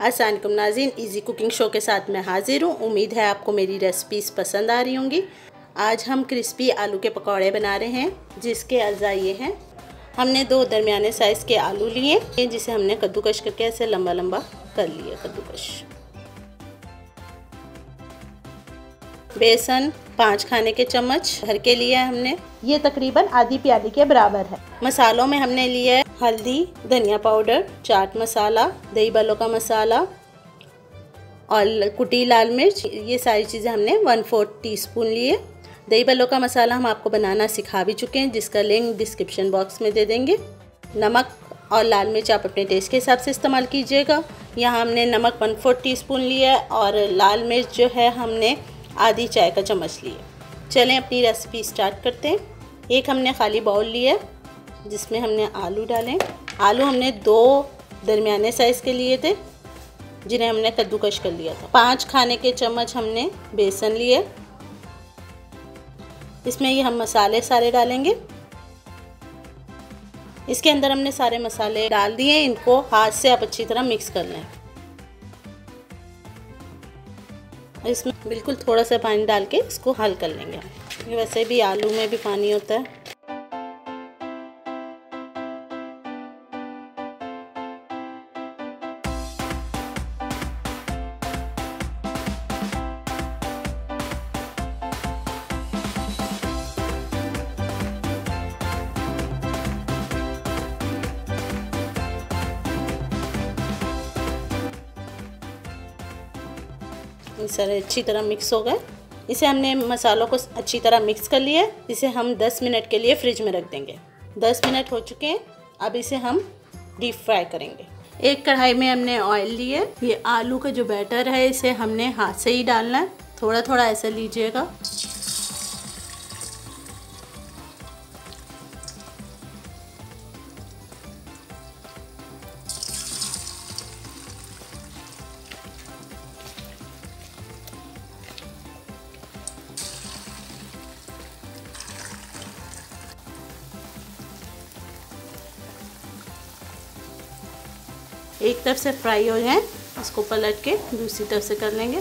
अस्सलाम वालेकुम नाज़रीन, इजी कुकिंग शो के साथ मैं हाजिर हूँ। उम्मीद है आपको मेरी रेसिपीज़ पसंद आ रही होंगी। आज हम क्रिस्पी आलू के पकौड़े बना रहे हैं, जिसके अज़ा ये हैं। हमने 2 दरमियाने साइज़ के आलू लिए, जिसे हमने कद्दूकश करके ऐसे लंबा लंबा कर लिया कद्दूकश। बेसन 5 खाने के चम्मच भर के लिए हमने, ये तकरीबन आधी प्याली के बराबर है। मसालों में हमने लिए हल्दी, धनिया पाउडर, चाट मसाला, दही बल्लों का मसाला और कुटी लाल मिर्च। ये सारी चीज़ें हमने 1/4 टीस्पून लिए। दही बल्लों का मसाला हम आपको बनाना सिखा भी चुके हैं, जिसका लिंक डिस्क्रिप्शन बॉक्स में दे देंगे। नमक और लाल मिर्च आप अपने टेस्ट के हिसाब से इस्तेमाल कीजिएगा। यहाँ हमने नमक 1/4 टीस्पून लिया और लाल मिर्च जो है हमने आधी चाय का चम्मच लिए। चलें अपनी रेसिपी स्टार्ट करते हैं। एक हमने खाली बाउल लिया जिसमें हमने आलू डालें। आलू हमने 2 दरमियाने साइज़ के लिए थे, जिन्हें हमने कद्दूकश कर लिया था। 5 खाने के चम्मच हमने बेसन लिए। इसमें ये हम मसाले सारे डालेंगे। इसके अंदर हमने सारे मसाले डाल दिए। इनको हाथ से आप अच्छी तरह मिक्स कर लें। इसमें बिल्कुल थोड़ा सा पानी डाल के इसको हल कर लेंगे। वैसे भी आलू में भी पानी होता है। सारे अच्छी तरह मिक्स हो गए। इसे हमने मसालों को अच्छी तरह मिक्स कर लिया। इसे हम 10 मिनट के लिए फ्रिज में रख देंगे। 10 मिनट हो चुके हैं। अब इसे हम डीप फ्राई करेंगे। एक कढ़ाई में हमने ऑयल लिए। ये आलू का जो बैटर है इसे हमने हाथ से ही डालना है। थोड़ा थोड़ा ऐसे लीजिएगा। एक तरफ से फ्राई हो जाए, इसको पलट के दूसरी तरफ से कर लेंगे।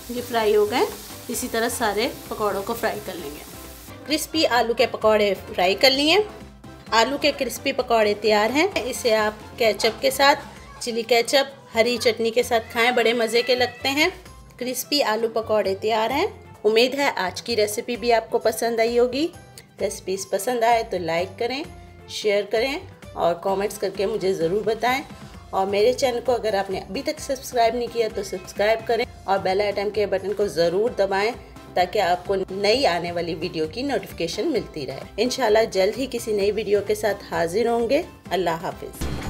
ये फ्राई हो गए। इसी तरह सारे पकौड़ों को फ्राई कर लेंगे। क्रिस्पी आलू के पकौड़े फ्राई कर लिए। आलू के क्रिस्पी पकौड़े तैयार हैं। इसे आप केचप के साथ, चिली केचप, हरी चटनी के साथ खाएं, बड़े मज़े के लगते हैं। क्रिस्पी आलू पकौड़े तैयार हैं। उम्मीद है आज की रेसिपी भी आपको पसंद आई होगी। रेसिपीज़ पसंद आए तो लाइक करें, शेयर करें और कमेंट्स करके मुझे ज़रूर बताएं। और मेरे चैनल को अगर आपने अभी तक सब्सक्राइब नहीं किया तो सब्सक्राइब करें और बेल आइकन के बटन को ज़रूर दबाएं, ताकि आपको नई आने वाली वीडियो की नोटिफिकेशन मिलती रहे। इंशाल्लाह जल्द ही किसी नई वीडियो के साथ हाजिर होंगे। अल्लाह हाफिज़।